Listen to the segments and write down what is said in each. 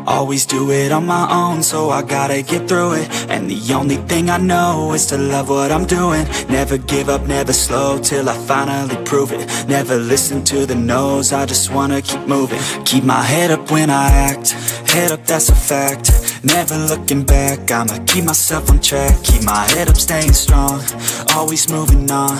Always do it on my own, so I gotta get through it. And the only thing I know is to love what I'm doing. Never give up, never slow, till I finally prove it. Never listen to the no's, I just wanna keep moving. Keep my head up when I act, head up, that's a fact. Never looking back, I'ma keep myself on track. Keep my head up, staying strong, always moving on.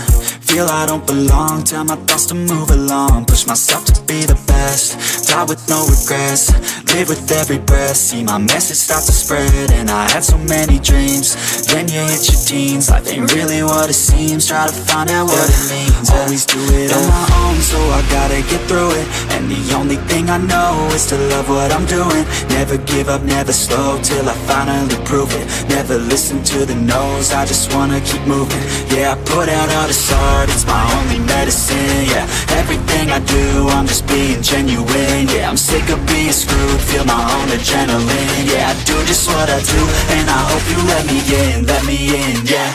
Feel I don't belong, tell my thoughts to move along. Push myself to be the best, die with no regrets. Live with every breath, see my message start to spread. And I had so many dreams, then you hit your teens. Life ain't really what it seems, try to find out what it means. Always do it on my own, so I gotta get through it. And the only thing I know is to love what I'm doing. Never give up, never slow, till I finally prove it. Never listen to the no's, I just wanna keep moving. Yeah, I put out all this art, it's my only medicine. Yeah, everything I do, I'm just being genuine. Yeah, I'm sick of being screwed, feel my own adrenaline. Yeah, I do just what I do, and I hope you let me in, yeah.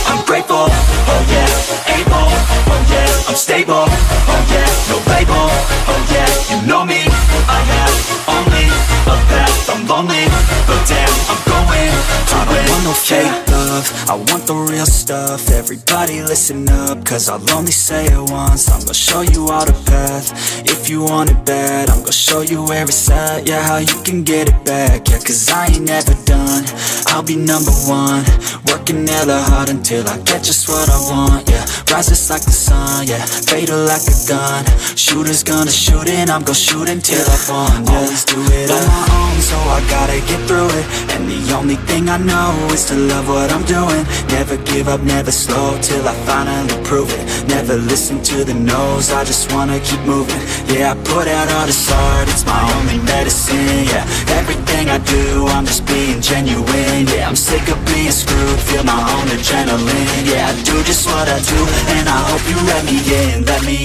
I'm grateful, oh yeah, able, oh yeah, I'm stable, oh yeah, no label, oh yeah, you know me, I have only a path, I'm lonely, but damn, I'm going to win. I don't want no fake love, I want the real stuff. Everybody listen up, cause I'll only say it once. I'm gonna show you all the path, if you want it bad. I'm gonna show you where it's at, yeah, how you can get it back. Yeah, cause I ain't never done, I'll be number one. Working hella hard until I get just what I want, yeah. Rises like the sun, yeah, fatal like a gun. Shooter's gonna shoot and I'm gonna shoot until I won, yeah. Always do it on my own, so I gotta get through it. And the only thing I know is to love what I'm doing. Never give up, never slow, till I finally prove it. Never listen to the no's, I just wanna keep moving. Yeah, I put out all this art, it's my only medicine. Yeah, everything I do, I'm just being genuine. Yeah, I'm sick of being screwed, feel my own adrenaline. Yeah, I do just what I do, and I hope you let me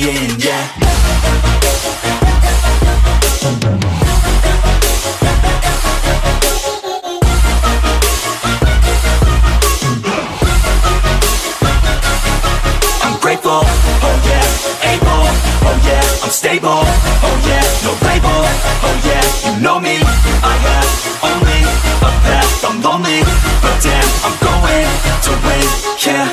in, yeah. Grateful, oh yeah, able, oh yeah, I'm stable, oh yeah, no label, oh yeah, you know me, I have only a path, I'm lonely, but damn, I'm going to win, yeah.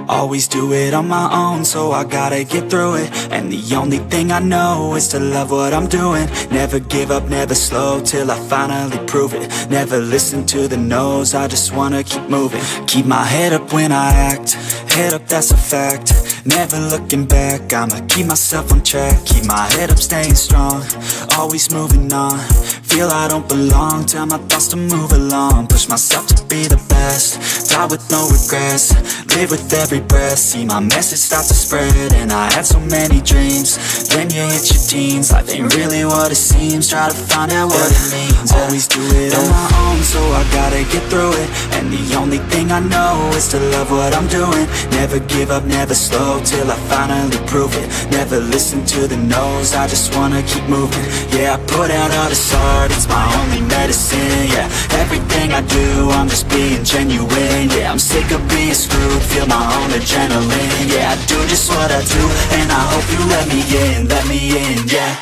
Always do it on my own, so I gotta get through it. And the only thing I know is to love what I'm doing. Never give up, never slow, till I finally prove it. Never listen to the no's, I just wanna keep moving. Keep my head up when I act, head up, that's a fact. Never looking back, I'ma keep myself on track. Keep my head up, staying strong, always moving on. Feel I don't belong, tell my thoughts to move along. Push myself to be the best, die with no regrets. Live with every breath, see my message start to spread. And I had so many dreams, then you hit your teens. Life ain't really what it seems, try to find out what it means. Always do it on my own, so I gotta get through it. And the only thing I know is to love what I'm doing. Never give up, never slow, till I finally prove it. Never listen to the no's, I just wanna keep moving. Yeah, I put out all this art, it's my only medicine. Yeah, everything I do, I'm just being genuine. Yeah, I'm sick of being screwed, feel my own adrenaline. Yeah, I do just what I do, and I hope you let me in, yeah.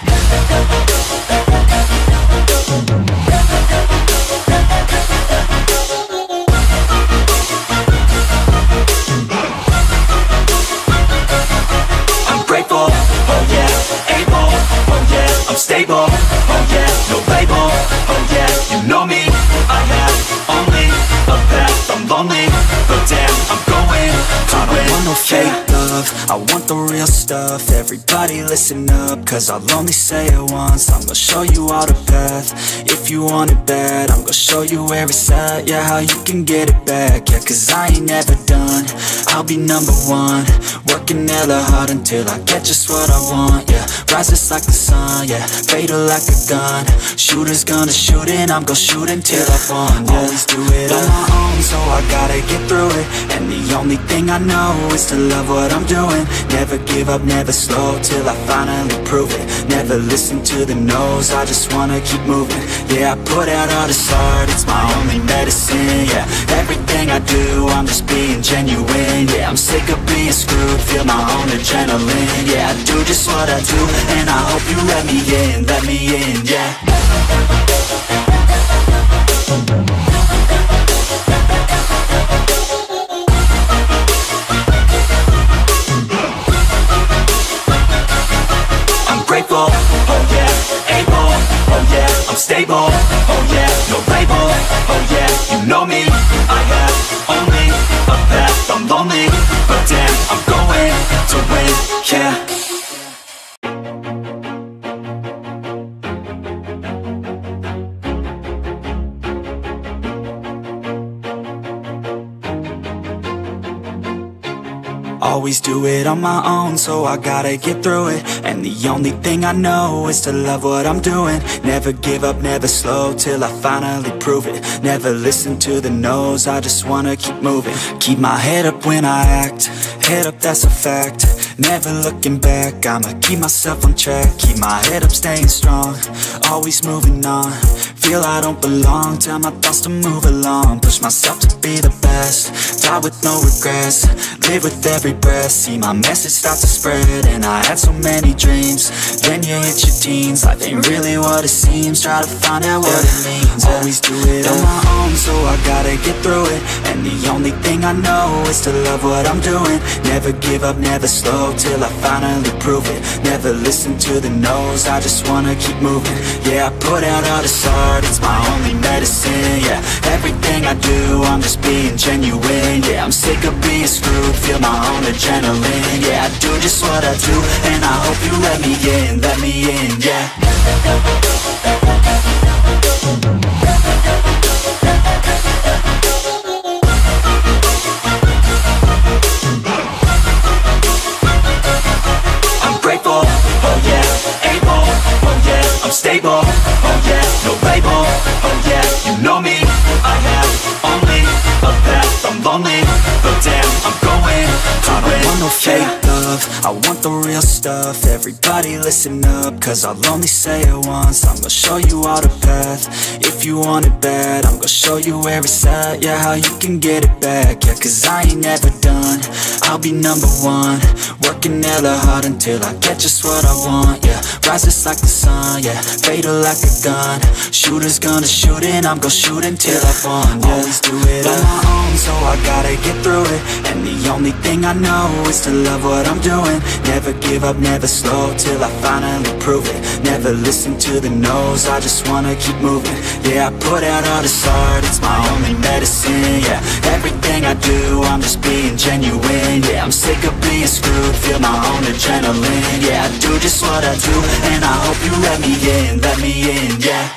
I'm grateful, oh yeah, able, oh yeah, I'm stable, oh yeah, no label, oh yeah, you know me, I have only a path, I'm lonely, but damn, I'm going to win. I don't want no fake love, I want want the real stuff. Everybody listen up, cause I'll only say it once. I'm gonna show you all the path. If you want it bad, I'm gonna show you where it's at. Yeah, how you can get it back. Yeah, cause I ain't never done. I'll be number one, working hella hard until I get just what I want. Yeah, rises like the sun, yeah, fatal like a gun. Shooters gonna shoot and I'm gonna shoot until I won. Yeah, always do it on my own, so I gotta get through it. And the only thing I know is to love what I'm doing. Never give up, never slow, till I finally prove it. Never listen to the no's, I just wanna keep moving. Yeah, I put out all this art, it's my only medicine. Yeah, everything I do, I'm just being genuine. Yeah, I'm sick of being screwed, feel my own adrenaline. Yeah, I do just what I do, and I hope you let me in, yeah. Grateful, oh yeah, able, oh yeah, I'm stable, oh yeah, no label, oh yeah, you know me, I have only a path, I'm lonely, but damn, I'm going to win, yeah. Always do it on my own, so I gotta get through it. And the only thing I know is to love what I'm doing. Never give up, never slow, till I finally prove it. Never listen to the no's, I just wanna keep moving. Keep my head up when I act, head up, that's a fact. Never looking back, I'ma keep myself on track. Keep my head up, staying strong, always moving on. Feel I don't belong, tell my thoughts to move along. Push myself to be the best, die with no regrets. Live with every breath, see my message start to spread. And I had so many dreams, then you hit your teens. Life ain't really what it seems, try to find out what it means. Always do it on my own, so I gotta get through it. And the only thing I know is to love what I'm doing. Never give up, never slow, till I finally prove it. Never listen to the no's, I just wanna keep moving. Yeah, I put out all this art, it's my only medicine. Yeah, everything I do, I'm just being genuine. Yeah, I'm sick of being screwed, feel my own adrenaline. Yeah, I do just what I do, and I hope you let me in, yeah. I'm grateful, oh yeah, able, oh yeah, I'm stable, oh yeah, no label, oh yeah, you know me, I have only a path, I'm lonely, but damn, I'm going to win. I don't want no fake love, I want the real stuff. Everybody listen up, cause I'll only say it once. I'm gonna show you all the path. If you want it bad, I'm gonna show you where it's at. Yeah, how you can get it back. Yeah, cause I ain't never done, I'll be number one, working hella hard until I get just what I want. Yeah, rises like the sun, yeah, fatal like a gun. Shooters gonna shoot and I'm gonna shoot until I won. Yeah, always do it on my own, so I gotta get through it. And the only thing I know is to love what I'm doing. Never give up, never slow, till I finally prove it. Never listen to the no's, I just wanna keep moving. Yeah, I put out all this art, it's my only medicine. Yeah, everything I do, I'm just being genuine. Yeah, I'm sick of being screwed, feel my own adrenaline. Yeah, I do just what I do, and I hope you let me in, yeah.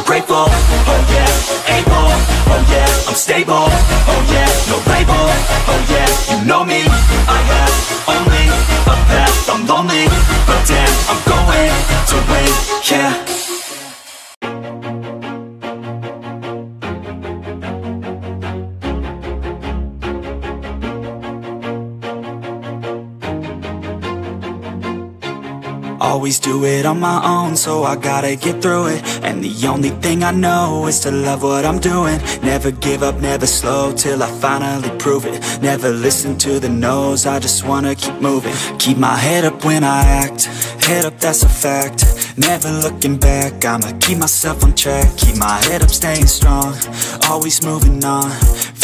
Grateful, oh yeah, able, oh yeah, I'm stable, oh yeah, no label, oh yeah, you know me, I have only a path, I'm lonely, but damn, I'm going to win, yeah. Always do it on my own, so I gotta get through it. And the only thing I know is to love what I'm doing. Never give up, never slow, till I finally prove it. Never listen to the no's, I just wanna keep moving. Keep my head up when I act, head up, that's a fact. Never looking back, I'ma keep myself on track. Keep my head up, staying strong, always moving on.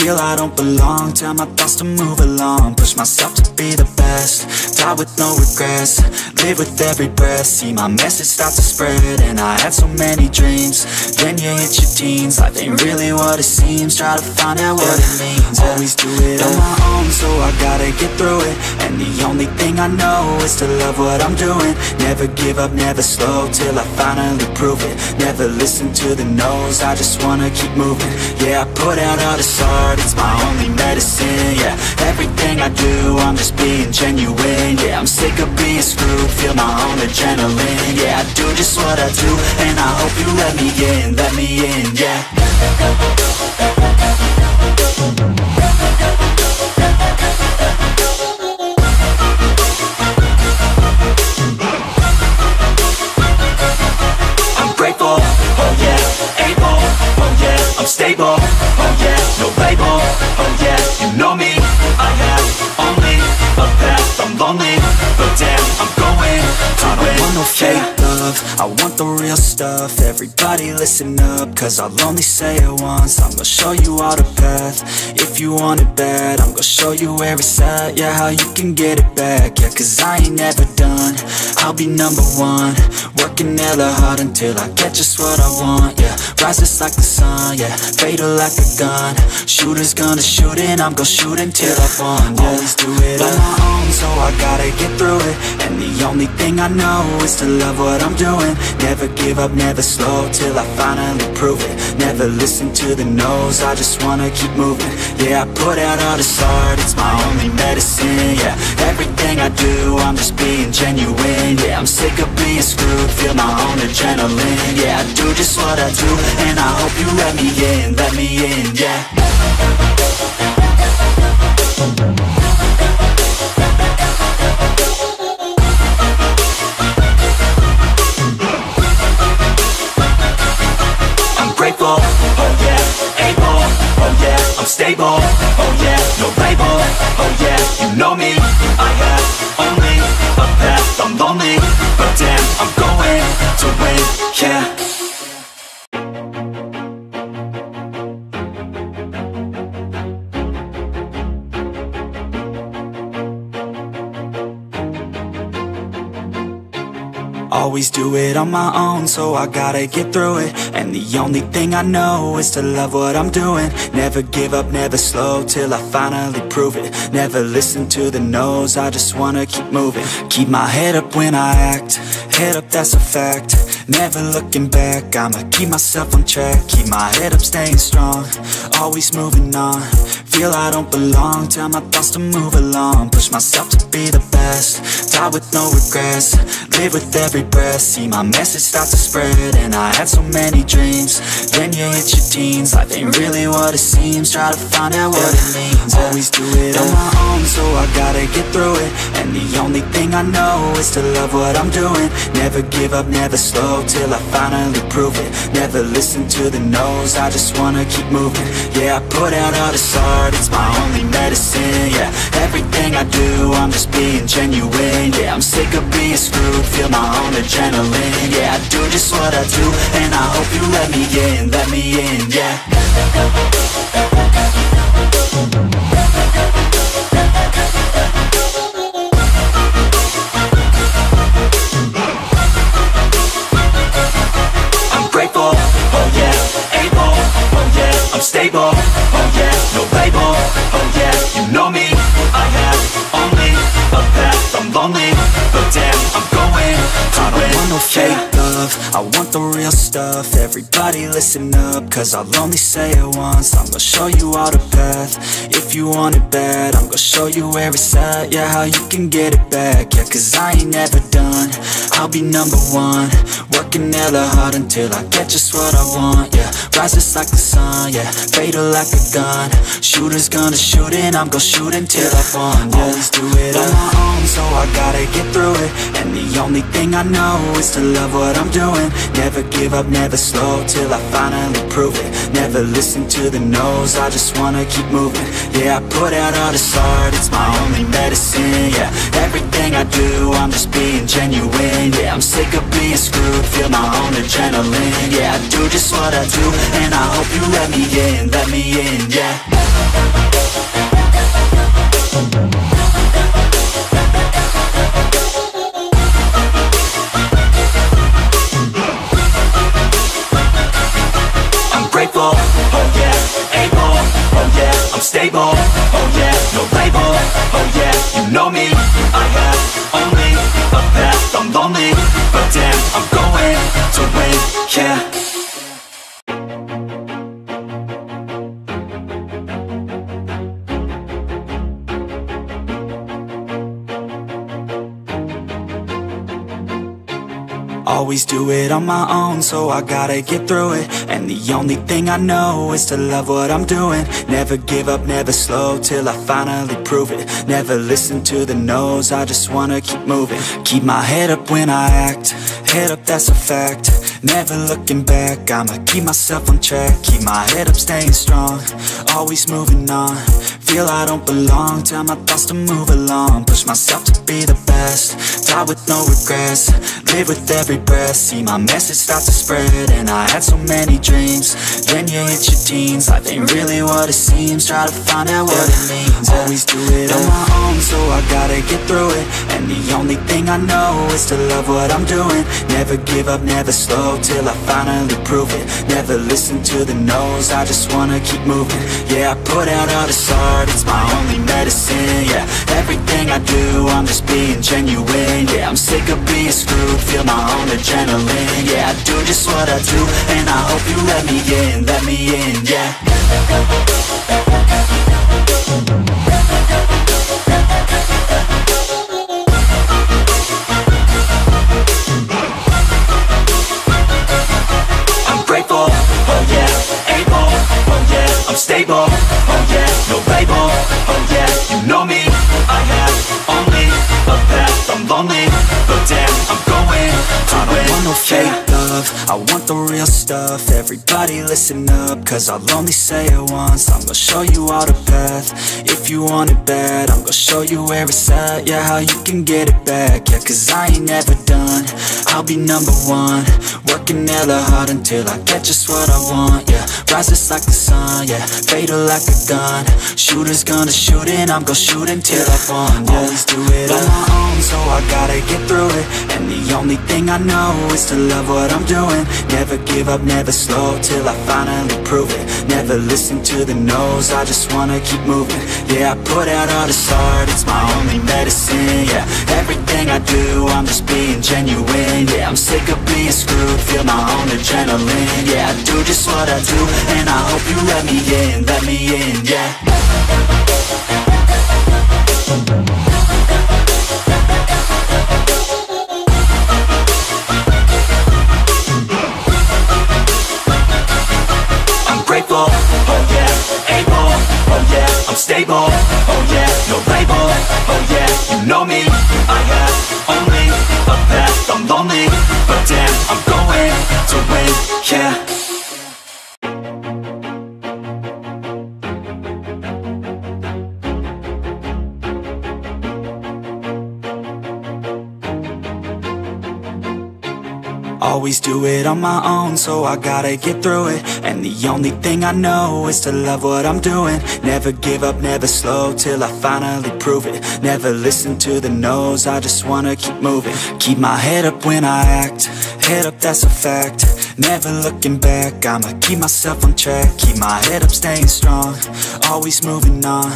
Feel I don't belong, tell my thoughts to move along. Push myself to be the best, die with no regrets. Live with every breath, see my message start to spread. And I had so many dreams, then you hit your teens. Life ain't really what it seems, try to find out what it means. Always do it on my own, so I gotta get through it. And the only thing I know is to love what I'm doing. Never give up, never slow, till I finally prove it. Never listen to the no's, I just wanna keep moving. Yeah, I put out all this art, it's my only medicine. Yeah, everything I do, I'm just being genuine. Yeah, I'm sick of being screwed, feel my own adrenaline. Yeah, I do just what I do, and I hope you let me in, yeah. I'm grateful, oh yeah, able, oh yeah, I'm stable, oh yeah, no label, oh yeah, you know me, I have only a path, I'm lonely, but damn, I'm going to win. I don't want no fake love, I want the real stuff. Everybody listen up, cause I'll only say it once. I'm gonna show you all the path, if you want it bad. I'm gonna show you where it's at, yeah, how you can get it back. Yeah, cause I ain't never done, I'll be number one. Working hella hard until I get just what I want, yeah. Rises like the sun, yeah, fatal like a gun. Shooters gonna shoot and I'm gonna shoot until I won, yeah. Always do it on my own, so I gotta get through it. And the only thing I know is to love what I'm doing. Never give up, never slow, till I finally prove it. Never listen to the no's, I just wanna keep moving. Yeah, I put out all this art, it's my only medicine. Yeah, everything I do, I'm just being genuine. Yeah, I'm sick of being screwed, feel my own adrenaline. Yeah, I do just what I do, and I hope you let me in, yeah. Grateful, oh yeah, able, oh yeah, I'm stable, oh yeah, no label, oh yeah, you know me, I have only a path, I'm lonely, but damn, I'm going to win, yeah. Always do it on my own, so I gotta get through it. And the only thing I know is to love what I'm doing. Never give up, never slow, till I finally prove it. Never listen to the no's, I just wanna keep moving. Keep my head up when I act, head up, that's a fact. Never looking back, I'ma keep myself on track. Keep my head up, staying strong, always moving on. Feel I don't belong, tell my thoughts to move along. Push myself to be the best, die with no regrets. Live with every breath, see my message start to spread. And I had so many dreams, then you hit your teens. Life ain't really what it seems, try to find out what it means. Always do it on my own, so I gotta get through it. And the only thing I know is to love what I'm doing. Never give up, never slow, till I finally prove it. Never listen to the no's, I just wanna keep moving. Yeah, I put out all this art, it's my only medicine. Yeah, everything I do, I'm just being genuine. Yeah, I'm sick of being screwed, feel my own adrenaline. Yeah, I do just what I do, and I hope you let me in, yeah. I'm grateful, oh yeah, able, oh yeah, I'm stable, oh yeah, no label, oh yeah, you know me, I have only a path, I'm lonely, but damn, I'm going to win. I don't want no fake love, I want the real stuff. Everybody listen up, cause I'll only say it once. I'm gonna show you all the path, if you want it bad. I'm gonna show you where it's at, yeah, how you can get it back. Yeah, cause I ain't never done, I'll be number one. Working hella hard until I get just what I want, yeah. Rises like the sun, yeah, fatal like a gun. Shooters gonna shoot and I'm gonna shoot until I won, yeah. Always do it on my own, so I gotta get through it. And the only thing I know is to love what I'm doing. Never give up, never slow, till I finally prove it. Never listen to the no's, I just wanna keep moving. Yeah, I put out all this art, it's my only medicine. Yeah, everything I do, I'm just being genuine. Yeah, I'm sick of being screwed, feel my own adrenaline. Yeah, I do just what I do, and I hope you let me in, yeah. I'm grateful, oh yeah, able, oh yeah, I'm stable, oh yeah, no label, oh yeah, you know me, I have only a path, I'm lonely, but damn, I'm going to win, yeah. Always do it on my own, so I gotta get through it. And the only thing I know is to love what I'm doing. Never give up, never slow, till I finally prove it. Never listen to the no's, I just wanna keep moving. Keep my head up when I act, head up, that's a fact. Never looking back, I'ma keep myself on track. Keep my head up, staying strong, always moving on. Feel I don't belong, tell my thoughts to move along. Push myself to be the best, die with no regrets. Live with every breath, see my message start to spread. And I had so many dreams, then you hit your teens. Life ain't really what it seems, try to find out what it means. Always do it on my own, so I gotta get through it. And the only thing I know is to love what I'm doing. Never give up, never slow, till I finally prove it. Never listen to the no's, I just wanna keep moving. Yeah, I put out all this art, it's my only medicine. Yeah, everything I do, I'm just being genuine. Yeah, I'm sick of being screwed, feel my own adrenaline. Yeah, I do just what I do, and I hope you let me in, yeah. I'm grateful, oh yeah, able, oh yeah, I'm stable, oh yeah, no label, oh yeah, you know me, I have only a path, I'm lonely, but damn, I'm going to win. I don't want no fake love, I want the real stuff. Everybody listen up, cause I'll only say it once. I'm gonna show you all the path, if you want it bad. I'm gonna show you where it's at, yeah, how you can get it back. Yeah, cause I ain't never done, I'll be number one. Working hella hard until I get just what I want, yeah. Rises like the sun, yeah, fatal like a gun. Shooters gonna shoot and I'm gonna shoot until I won, yeah. Always do it on my own, so I gotta get through it. And the only thing I know is to love what I'm doing. Never give up, never slow, till I finally prove it. Never listen to the no's, I just wanna keep moving. Yeah, I put out all this art, it's my only medicine. Yeah, everything I do, I'm just being genuine. Yeah, I'm sick of being screwed, feel my own adrenaline. Yeah, I do just what I do, and I hope you let me in, yeah. I'm grateful, oh yeah, able, oh yeah, I'm stable, oh yeah, no label, oh yeah, you know me, I have only a path, I'm lonely, but damn, I'm going to win, yeah. Always do it on my own, so I gotta get through it. And the only thing I know is to love what I'm doing. Never give up, never slow, till I finally prove it. Never listen to the no's, I just wanna keep moving. Keep my head up when I act, head up, that's a fact. Never looking back, I'ma keep myself on track. Keep my head up, staying strong, always moving on.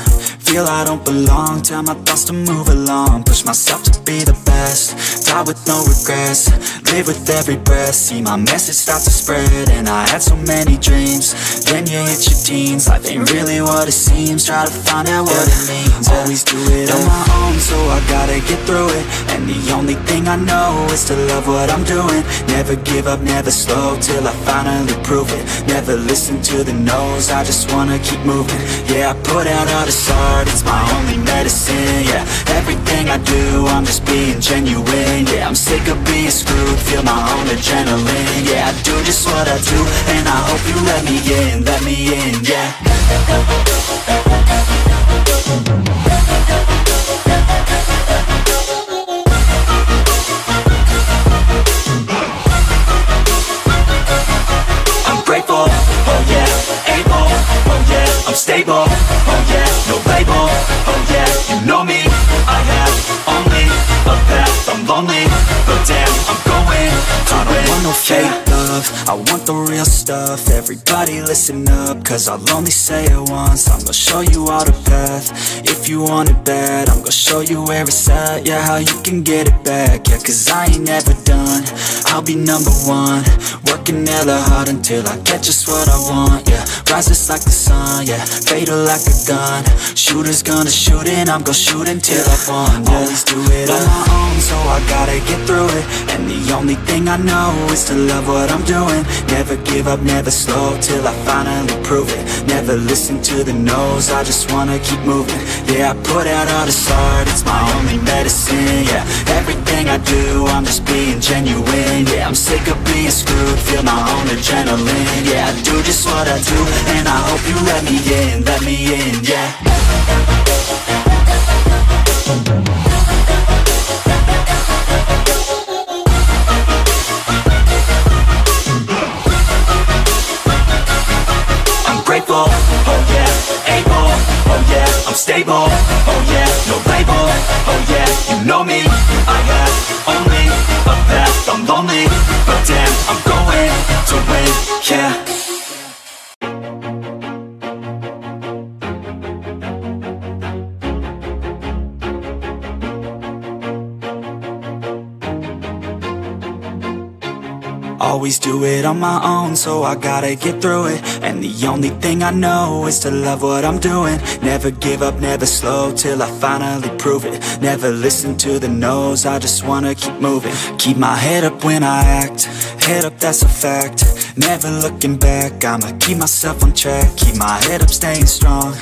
Feel I don't belong, tell my thoughts to move along. Push myself to be the best, die with no regrets. Live with every breath, see my message start to spread. And I had so many dreams, then you hit your teens. Life ain't really what it seems, try to find out what it means. Always do it on my own, so I gotta get through it. And the only thing I know is to love what I'm doing. Never give up, never slow, till I finally prove it. Never listen to the no's, I just wanna keep moving. Yeah, I put out all this art, it's my only medicine. Yeah, everything I do, I'm just being genuine. Yeah, I'm sick of being screwed, feel my own adrenaline. Yeah, I do just what I do, and I hope you let me in, yeah. stable, oh yeah, no label, oh yeah, you know me. I have only a path, I'm lonely, but damn, I'm going to win. I don't want no fake love, I want the real stuff. Everybody listen up, cause I'll only say it once. I'm gonna show you all the path, if you want it bad. I'm gonna show you where it's at, yeah, how you can get it back. Yeah, cause I ain't never done, I'll be number one. Working hella hard until I get just what I want, yeah. Rises like the sun, yeah, fatal like a gun. Shooters gonna shoot and I'm gonna shoot until I won, yeah. Always do it on my own, so I gotta get through it. And the only thing I know is to love what I'm doing. Never give up, never slow, till I finally prove it. Never listen to the no's, I just wanna keep moving. Yeah, I put out all this art, it's my only medicine, yeah. Everything I do, I'm just being genuine, yeah. I'm sick of being screwed, feel my own adrenaline, yeah. I do just what I do, and I hope you let me in, yeah. Grateful, oh yeah, able, oh yeah, I'm stable, oh yeah, no label, oh yeah, you know me. I have only a path, I'm lonely, but damn, I'm going to win, yeah. Always do it on my own, so I gotta get through it. And the only thing I know is to love what I'm doing. Never give up, never slow, till I finally prove it. Never listen to the no's, I just wanna keep moving. Keep my head up when I act, head up, that's a fact. Never looking back, I'ma keep myself on track. Keep my head up, staying strong,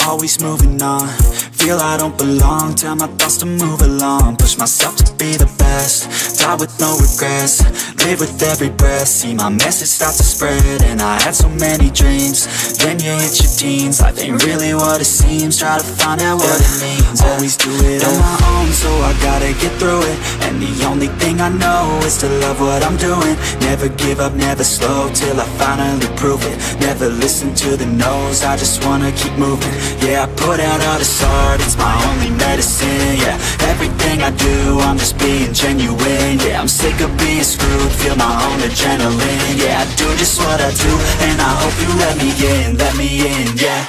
always moving on. Feel I don't belong, tell my thoughts to move along. Push myself to be the best, die with no regrets. Live with every breath, see my message start to spread. And I had so many dreams, then you hit your teens. Life ain't really what it seems, try to find out what it means. Always do it on my own, so I gotta get through it. And the only thing I know is to love what I'm doing. Never give up, never slow, till I finally prove it. Never listen to the no's, I just wanna keep moving. Yeah, I put out all this art, it's my only medicine, yeah. Everything I do, I'm just being genuine, yeah. I'm sick of being screwed, feel my own adrenaline, yeah. I do just what I do, and I hope you let me in, yeah.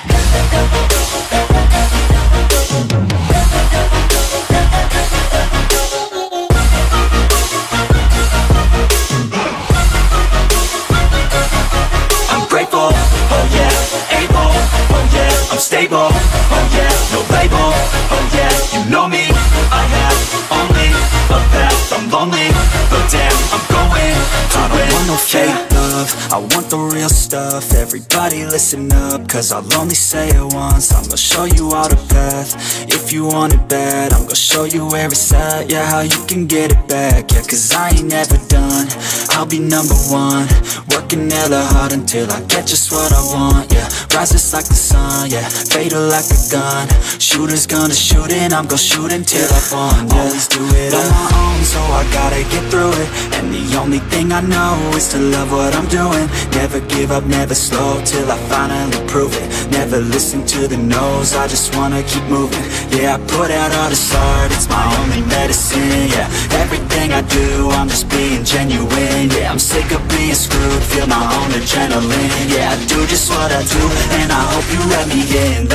I'm grateful, oh yeah, able, oh yeah, I'm stable, oh yeah, no label, oh yeah, you know me. I have only a path, I'm lonely, but damn, I'm going to win. I don't want no fake love, I want the real stuff. Everybody listen up, cause I'll only say it once. I'm gonna show you all the path, if you want it bad. I'm gonna show you where it's at, yeah, how you can get it back. Yeah, cause I ain't never done, I'll be number one. Working hella hard until I get just what I want, yeah. Rises like the sun, yeah, fatal like a gun. Shooters gonna shoot and I'm gonna shoot until I won, yeah. Always do it on my own, so I gotta get through it. And the only thing I know is to love what I'm doing. Never give up, never slow, till I finally prove it. Never listen to the no's, I just wanna keep moving. Yeah, I put out all this art, it's my only medicine, yeah. Everything I do, I'm just being genuine, yeah. I'm sick of being screwed, feel my own adrenaline, yeah. I do just what I do, and I hope you let me in,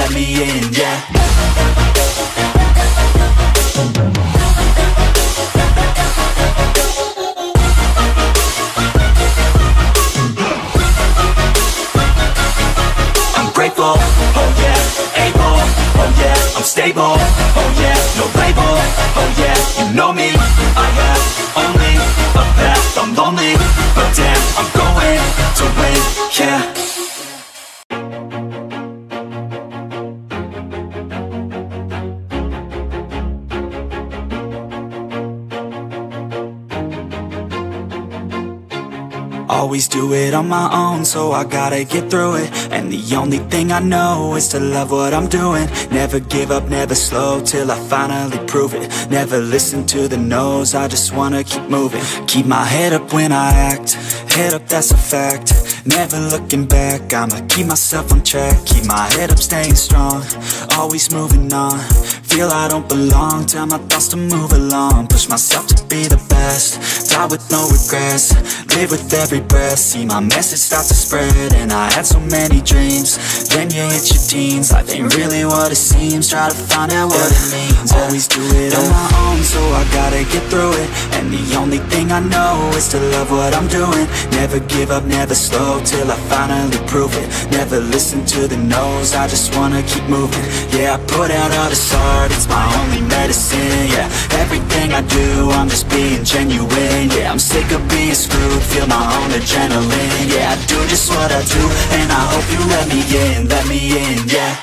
yeah. I'm grateful, oh yeah, able, oh yeah, I'm stable, oh yeah, no label, oh yeah, you know me. I have only a path, I'm lonely, but damn, I'm going to win, yeah. Always do it on my own, so I gotta get through it. And the only thing I know is to love what I'm doing. Never give up, never slow, till I finally prove it. Never listen to the no's, I just wanna keep moving. Keep my head up when I act, head up, that's a fact. Never looking back, I'ma keep myself on track. Keep my head up, staying strong, always moving on. Feel I don't belong, tell my thoughts to move along. Push myself to be the best, die with no regrets. Live with every breath, see my message start to spread. And I had so many dreams, then you hit your teens. Life ain't really what it seems, try to find out what it means. Always do it on my own, so I gotta get through it. And the only thing I know is to love what I'm doing. Never give up, never slow, till I finally prove it. Never listen to the no's, I just wanna keep moving. Yeah, I put out all this art, it's my only medicine. Yeah, everything I do, I'm just being genuine. Yeah, I'm sick of being screwed, feel my own adrenaline. Yeah, I do just what I do, and I hope you let me in, yeah.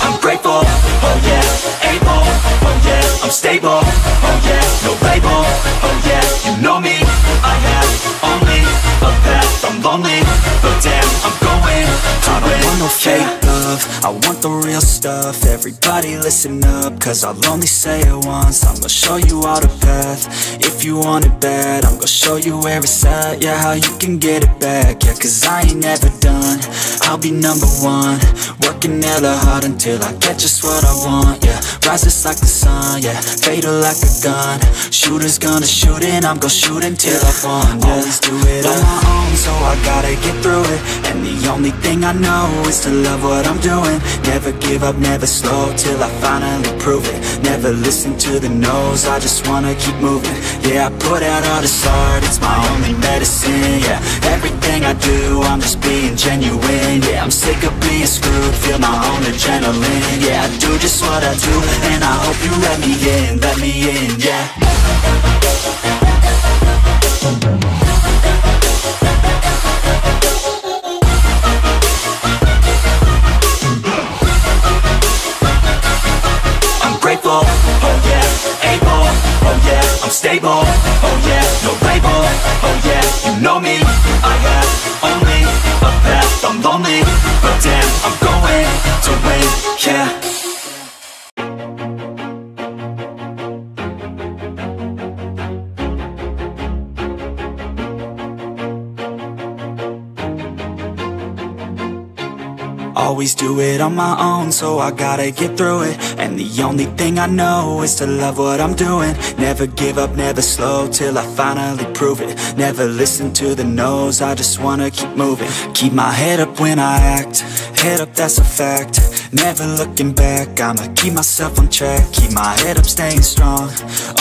I'm grateful, oh yeah, able, oh yeah, I'm stable, oh yeah, no label, oh yeah, you know me, I have only a path, I'm lonely, but damn, I'm going to win. I don't want no fake love, I want the real stuff. Everybody listen up, cause I'll only say it once. I'm gonna show you all the path, if you want it bad. I'm gonna show you where it's at, yeah, how you can get it back. Yeah, cause I ain't never done, I'll be number one. Working hella hard until I get just what I want, yeah. Rises like the sun, yeah, fatal like a gun. Shooters gonna shoot and I'm gonna shoot until I won, yeah. Always do it on my own, so I gotta get through it. And the only thing I know is to love what I'm doing. Never give up, never slow, till I finally prove it. Never listen to the no's, I just wanna keep moving. Yeah, I put out all this art, it's my only medicine. Yeah, everything I do, I'm just being genuine. Yeah, I'm sick of being screwed, feel my own adrenaline. Yeah, I do just what I do, and I hope you let me in, yeah. Oh yeah, able, oh yeah, I'm stable, oh yeah, no label, oh yeah, you know me, I have only a path, I'm lonely, but damn, I'm going to win, yeah. Always do it on my own, so I gotta get through it. And the only thing I know is to love what I'm doing. Never give up, never slow, till I finally prove it. Never listen to the no's, I just wanna keep moving. Keep my head up when I act, head up, that's a fact. Never looking back, I'ma keep myself on track. Keep my head up, staying strong,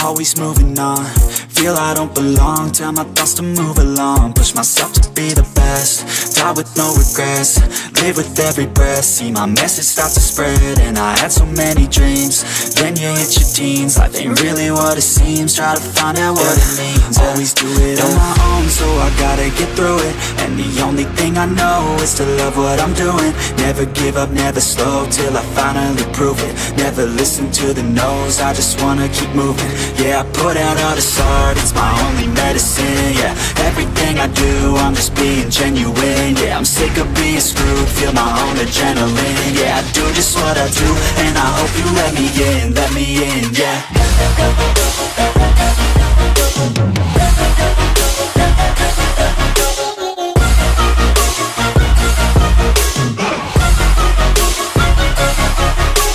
always moving on. Feel I don't belong, tell my thoughts to move along. Push myself to be the best, die with no regrets. Live with every breath, see my message start to spread. And I had so many dreams, then you hit your teens. Life ain't really what it seems, try to find out what it means. Always do it on my own, so I gotta get through it. And the only thing I know is to love what I'm doing. Never give up, never slow, till I finally prove it. Never listen to the no's, I just wanna keep moving. Yeah, I put out all this art, it's my only medicine. Yeah, everything I do, I'm just being genuine. Yeah, I'm sick of being screwed, feel my own adrenaline. Yeah, I do just what I do, and I hope you let me in, yeah.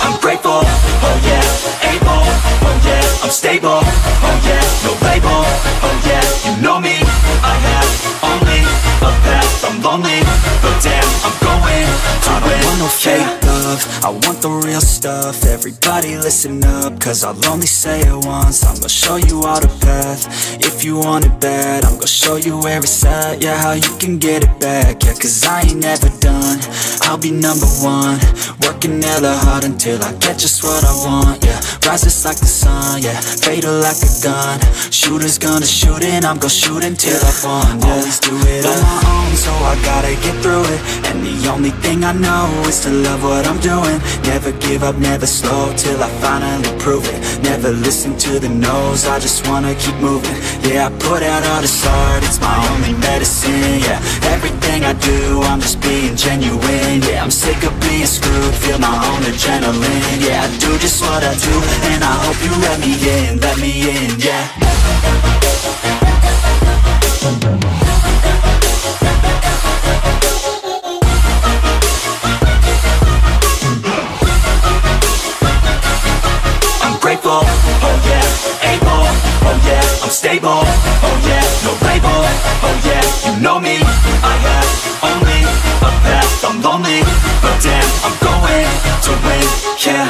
I'm grateful, oh yeah, able, oh yeah, I'm stable, oh yeah, no label, oh yeah, you know me, I have only a path, I'm lonely, but damn, I'm going to win. I don't want no fake love, I want the real stuff. Everybody listen up, cause I'll only say it once. I'm gonna show you all the path, if you want it bad. I'm gonna show you where it's at, yeah, how you can get it back. Yeah, cause I ain't never done, I'll be number one. Working hella hard until I get just what I want, yeah. Rises like the sun, yeah, fatal like a gun. Shooters gonna shoot and I'm gonna shoot until I won, yeah. Always do it on my own, so I gotta get through it. And the only thing I know is to love what I'm doing. Never give up, never slow, till I finally prove it. Never listen to the no's, I just wanna keep moving. Yeah, I put out all this art, it's my only medicine, yeah. Everything I do, I'm just being genuine, yeah. I'm sick of being screwed, feel my own adrenaline, yeah. I do just what I do, and I hope you let me in, yeah. I'm grateful, oh yeah, able, oh yeah, I'm stable, oh yeah, no label, oh yeah, you know me, I have only a path, I'm lonely, but damn, I'm going to win, yeah.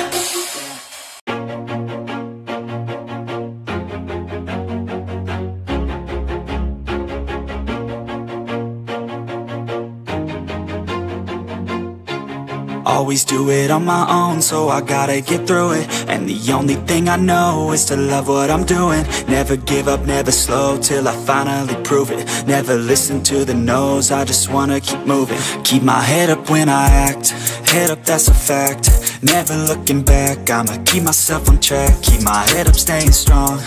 Always do it on my own, so I gotta get through it. And the only thing I know is to love what I'm doing. Never give up, never slow, till I finally prove it. Never listen to the no's, I just wanna keep moving. Keep my head up when I act, head up, that's a fact. Never looking back, I'ma keep myself on track. Keep my head up, staying strong,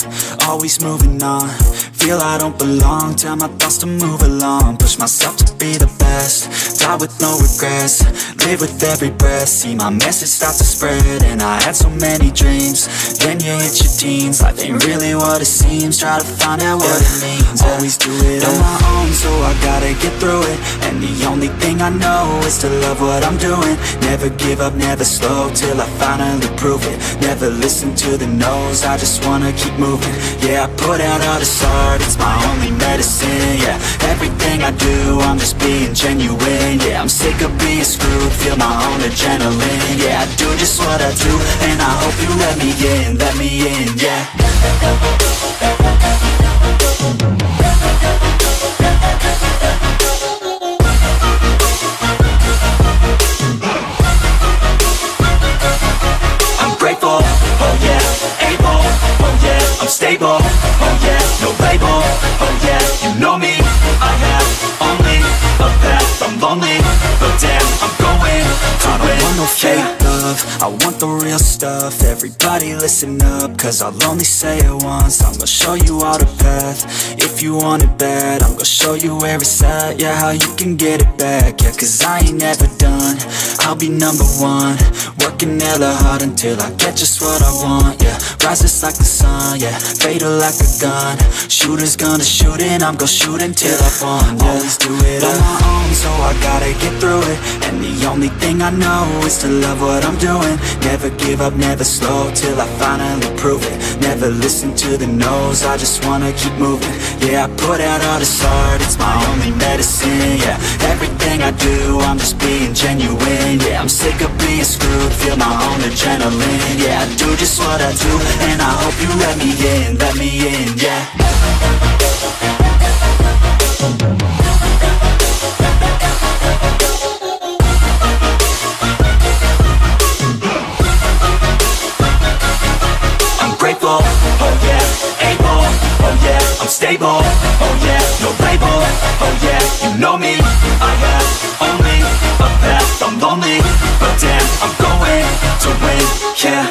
always moving on. Feel I don't belong, tell my thoughts to move along. Push myself to be the best, die with no regrets. Live with every breath, see my message start to spread. And I had so many dreams, then you hit your teens. Life ain't really what it seems, try to find out what it means. Always do it on my own, so I gotta get through it. And the only thing I know is to love what I'm doing. Never give up, never slow, till I finally prove it. Never listen to the no's, I just wanna keep moving. Yeah, I put out all this art, it's my only medicine, yeah. Everything I do, I'm just being genuine, yeah. I'm sick of being screwed, feel my own adrenaline, yeah. I do just what I do, and I hope you let me in, yeah. I'm grateful, oh yeah, able, oh yeah, I'm stable, oh yeah, no label, oh yeah, you know me, I have only a path, I'm lonely, but damn, I'm going to win. I don't want no fake love, I want the real stuff. Everybody listen up, cause I'll only say it once. I'm gonna show you all the path, if you want it bad. I'm gonna show you where it's at, yeah, how you can get it back. Yeah, cause I ain't never done, I'll be number one. Working hella hard until I get just what I want, yeah. Rises like the sun, yeah, fatal like a gun. Shooters gonna shoot and I'm gonna shoot until I won, yeah. Always do it on my own, so I gotta get through it. And the only thing I know is to love what I'm doing. Never give up, never slow, till I finally prove it. Never listen to the no's, I just wanna keep moving. Yeah, I put out all this art, it's my only medicine, yeah. Everything I do, I'm just being genuine, yeah. I'm sick of being screwed, feel my own adrenaline, yeah. I do just what I do, and I hope you let me in, yeah. I'm grateful, oh yeah, able, oh yeah, I'm stable, oh yeah, no label, oh yeah, you know me, I have only a path, I'm lonely, but damn, I'm going to win, yeah.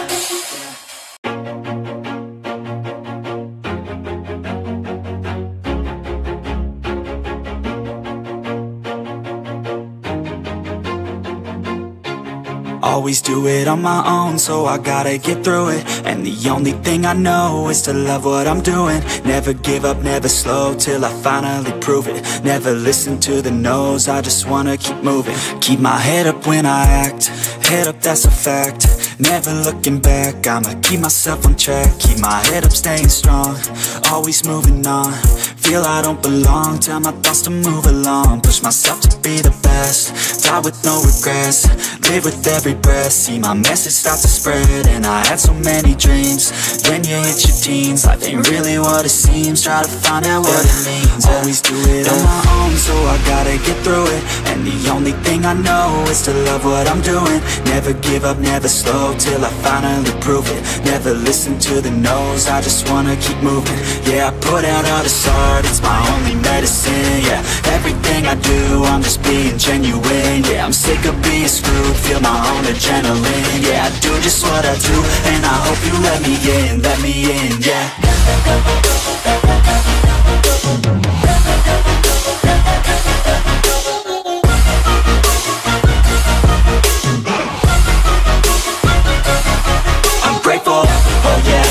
Always do it on my own, so I gotta get through it. And the only thing I know is to love what I'm doing. Never give up, never slow, till I finally prove it. Never listen to the no's, I just wanna keep moving. Keep my head up when I act, head up, that's a fact. Never looking back, I'ma keep myself on track. Keep my head up, staying strong, always moving on. Feel I don't belong, tell my thoughts to move along. Push myself to be the best, die with no regrets. Live with every breath, see my message start to spread. And I had so many dreams, then you hit your teens. Life ain't really what it seems, try to find out what it means. Always do it on my own, so I gotta get through it. And the only thing I know is to love what I'm doing. Never give up, never slow, till I finally prove it. Never listen to the no's, I just wanna keep moving. Yeah, I put out all this art, it's my only medicine. Yeah, everything I do, I'm just being genuine. Yeah, I'm sick of being screwed, feel my own adrenaline. Yeah, I do just what I do, and I hope you let me in, yeah. I'm grateful, oh yeah,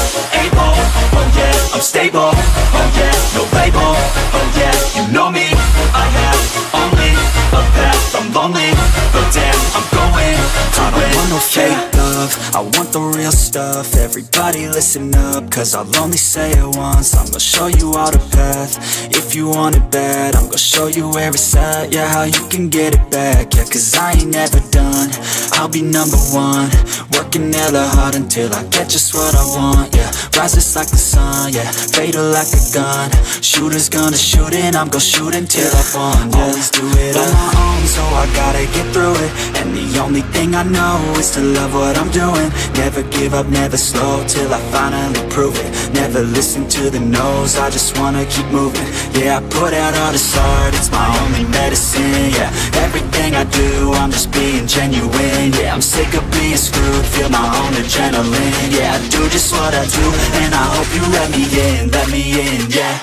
able, oh yeah, I'm stable, oh yeah, no label, oh yeah, you know me, I have only a path, I'm lonely, but damn, I'm going to win. I don't want no fake love, I want the real stuff. Everybody listen up, cause I'll only say it once. I'm gonna show you all the path, if you want it bad. I'm gonna show you where it's at, yeah, how you can get it back. Yeah, cause I ain't never done, I'll be number one. Working hella hard until I get just what I want, yeah. Rises like the sun, yeah, fatal like a gun. Shooters gonna shoot and I'm gonna shoot until I won, yeah. Always do it on my own, so I gotta get through it. And the only thing I know is to love what I'm doing. Never give up, never slow, till I finally prove it. Never listen to the no's, I just wanna keep moving. Yeah, I put out all this art, it's my only medicine. Yeah, everything I do, I'm just being genuine. Yeah, I'm sick of being screwed, feel my own adrenaline. Yeah, I do just what I do, and I hope you let me in, yeah.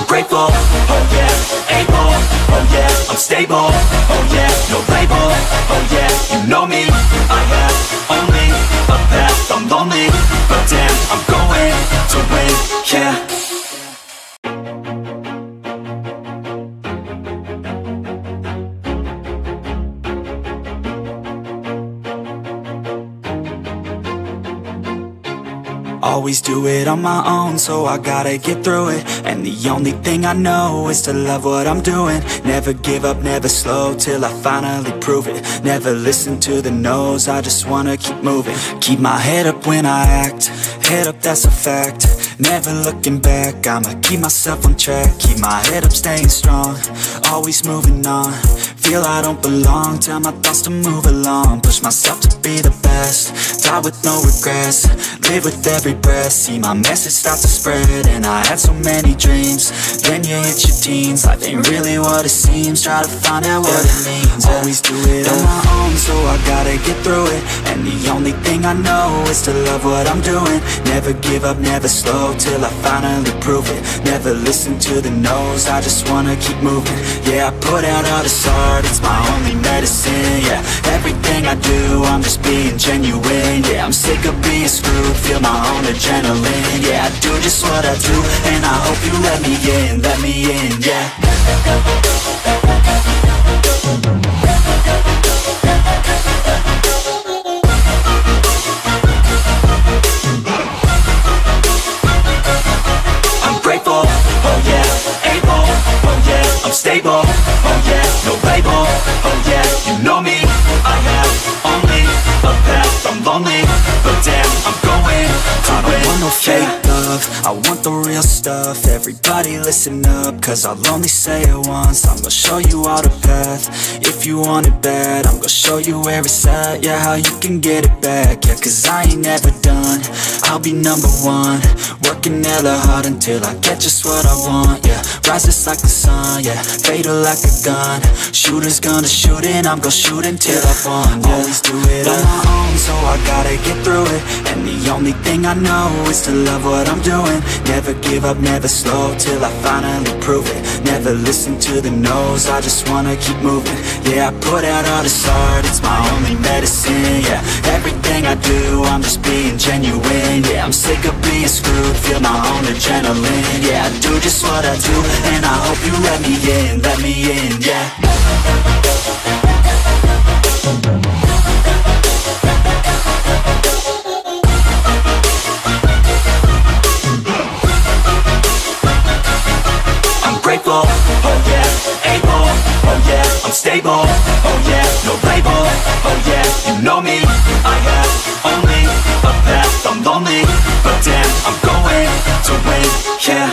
Grateful, oh yeah, able, oh yeah, I'm stable, oh yeah, no label, oh yeah, you know me, I have only a path, I'm lonely, but damn, I'm going to win, yeah. Always do it on my own, so I gotta get through it. And the only thing I know is to love what I'm doing. Never give up, never slow, till I finally prove it. Never listen to the no's, I just wanna keep moving. Keep my head up when I act, head up, that's a fact. Never looking back, I'ma keep myself on track. Keep my head up, staying strong, always moving on. Feel I don't belong, tell my thoughts to move along. Push myself to be the best, die with no regrets. Live with every breath, see my message start to spread. And I had so many dreams, then you hit your teens. Life ain't really what it seems, try to find out what it means. Always do it on my own, so I gotta get through it. And the only thing I know is to love what I'm doing. Never give up, never slow, till I finally prove it. Never listen to the no's, I just wanna keep moving. Yeah, I put out all this art, it's my only medicine. Yeah, everything I do, I'm just being genuine. Yeah, I'm sick of being screwed, feel my own adrenaline. Yeah, I do just what I do, and I hope you let me in, yeah. I'm grateful, oh yeah, able, oh yeah, I'm stable, oh yeah, no label, oh yeah, you know me, I have only a path, I'm lonely, but damn, I'm going to win. I don't want no fake love, I want the real stuff. Everybody listen up, cause I'll only say it once. I'm gonna show you all the path, if you want it bad. I'm gonna show you where it's at, yeah, how you can get it back. Yeah, cause I ain't never done, I'll be number one. Working hella hard until I get just what I want, yeah. Rises like the sun, yeah, fatal like a gun. Shooters gonna shoot and I'm gonna shoot until I won, yeah. Always do it on my own, so I gotta get through it. And the only thing I know is to love what I'm doing. Never give up, never slow, till I finally prove it. Never listen to the no's, I just wanna keep moving. Yeah, I put out all this art, it's my only medicine. Yeah, everything I do, I'm just being genuine. Yeah, I'm sick of being being screwed, feel my own adrenaline. Yeah, I do just what I do, and I hope you let me in, yeah. I'm grateful, oh yeah, able, oh yeah, I'm stable, oh yeah, no label, oh yeah, you know me, I have only a path, I'm lonely, but damn, I'm going to win, yeah.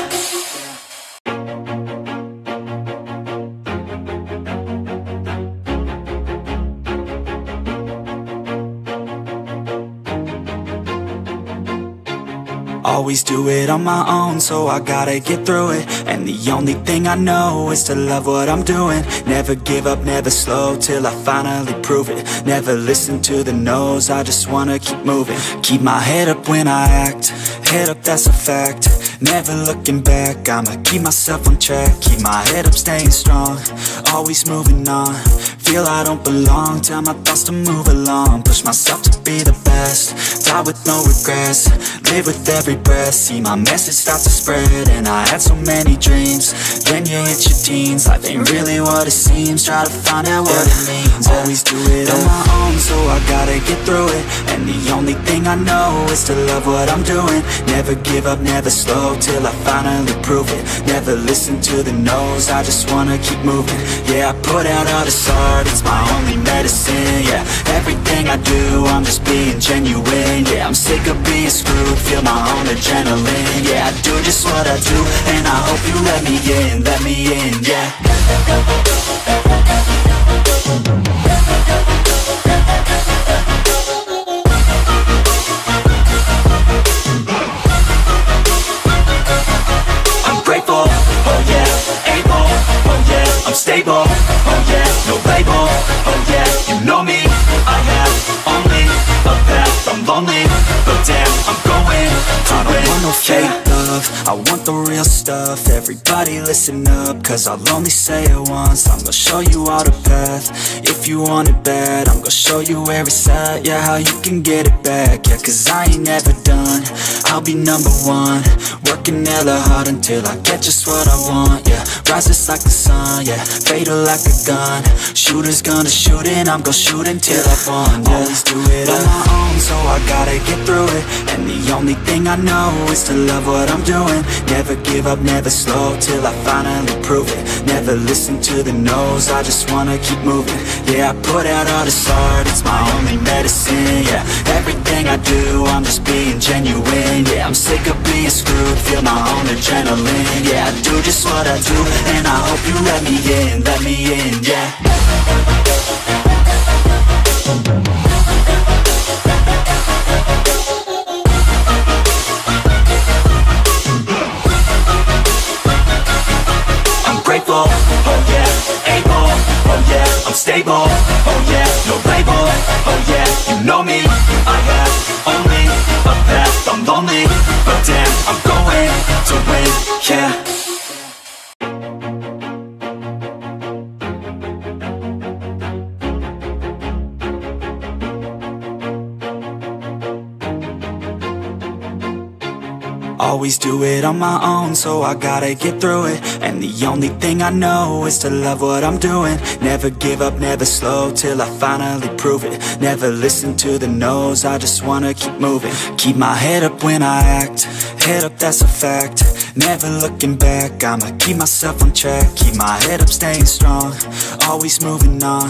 Always do it on my own, so I gotta get through it. And the only thing I know is to love what I'm doing. Never give up, never slow, till I finally prove it. Never listen to the no's, I just wanna keep moving. Keep my head up when I act, head up, that's a fact. Never looking back, I'ma keep myself on track. Keep my head up, staying strong, always moving on. Feel I don't belong, tell my thoughts to move along. Push myself to be the best, die with no regrets. Live with every breath, see my message start to spread. And I had so many dreams, then you hit your teens. Life ain't really what it seems, try to find out what it means. Always do it on my own, so I gotta get through it. And the only thing I know is to love what I'm doing. Never give up, never slow, till I finally prove it. Never listen to the no's, I just wanna keep moving. Yeah, I put out all this art, it's my only medicine. Yeah, everything I do, I'm just being genuine. Yeah, I'm sick of being screwed, feel my own adrenaline. Yeah, I do just what I do, and I hope you let me in, yeah. I'm grateful, oh yeah, able, oh yeah, I'm stable, oh yeah, no label, oh yeah, you know me, I have only a path, I'm lonely, but damn, I'm going to win. I don't want no fake love, I want the real stuff. Everybody listen up, cause I'll only say it once. I'm gonna show you all the path, if you want it bad. I'm gonna show you where it's at, yeah, how you can get it back. Yeah, cause I ain't never done, I'll be number one. Working hella hard until I get just what I want, yeah. Rises like the sun, yeah, fatal like a gun. Shooters gonna shoot and I'm gonna shoot until I won, yeah. Always do it on my own, so I gotta get through it. And the only thing I know is to love what I'm doing. Never give up, never slow, till I finally prove it. Never listen to the no's, I just wanna keep moving. Yeah, I put out all this art, it's my only medicine. Yeah, everything I do, I'm just being genuine. Yeah, I'm sick of being screwed, feel my own adrenaline. Yeah, I do just what I do, and I hope you let me in, yeah. I'm grateful, oh yeah, able, oh yeah, I'm stable, oh yeah, no label, oh yeah, you know me, I have only a path, I'm lonely, but damn, I'm going to win, yeah. Always do it on my own, so I gotta get through it. And the only thing I know is to love what I'm doing. Never give up, never slow, till I finally prove it. Never listen to the no's, I just wanna keep moving. Keep my head up when I act, head up, that's a fact. Never looking back, I'ma keep myself on track. Keep my head up, staying strong, always moving on.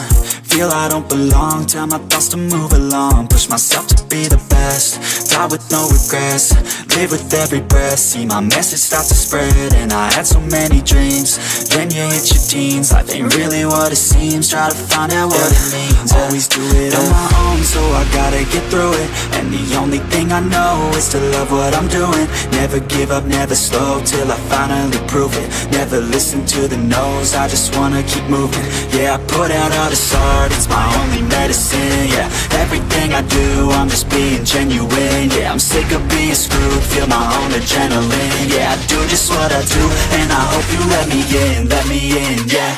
Feel I don't belong, tell my thoughts to move along. Push myself to be the best, die with no regrets. Live with every breath, see my message start to spread. And I had so many dreams, then you hit your teens. Life ain't really what it seems, try to find out what it means. Always do it on my own, so I gotta get through it. And the only thing I know is to love what I'm doing. Never give up, never slow, till I finally prove it. Never listen to the no's, I just wanna keep moving. Yeah, I put out all this art, it's my only medicine. Yeah, everything I do, I'm just being genuine. Yeah, I'm sick of being screwed, feel my own adrenaline. Yeah, I do just what I do, and I hope you let me in, yeah.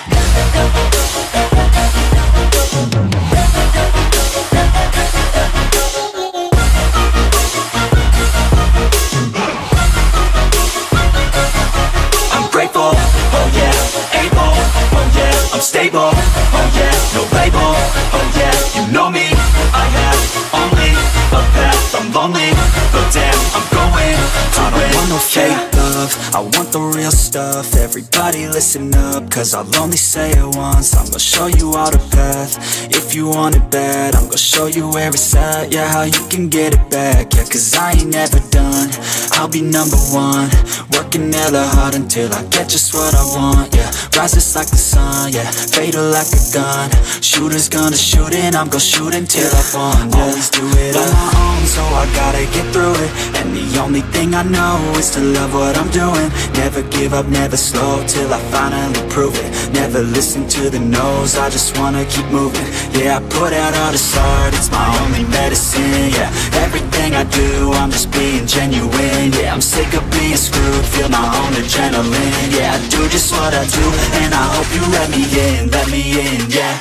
want no fake love, I want the real stuff. Everybody listen up, cause I'll only say it once. I'm gonna show you all the path. If you want it bad, I'm gonna show you where it's at. Yeah, how you can get it back. Yeah, cause I ain't never done, I'll be number one. Working hella hard until I get just what I want. Yeah, rises like the sun, yeah, fatal like a gun. Shooter's gonna shoot and I'm gonna shoot until I won. Yeah. Always do it on my own, so I gotta get through it. And the only thing I know is to love what I'm doing. Never give up, never slow, till I finally prove it. Never listen to the no's, I just wanna keep moving. Yeah, I put out all this art, it's my only medicine. Yeah, everything I do, I'm just being genuine. Yeah, I'm sick of being screwed, feel my own adrenaline. Yeah, I do just what I do, and I hope you let me in, yeah.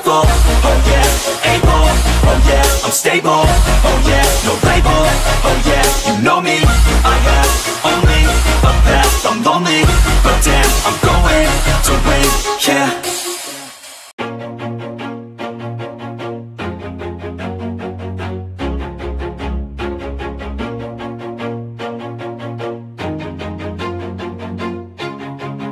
Oh yeah, able, oh yeah, I'm stable, oh yeah, no label, oh yeah, you know me, I have only a path, I'm lonely, but damn, I'm going to win, yeah.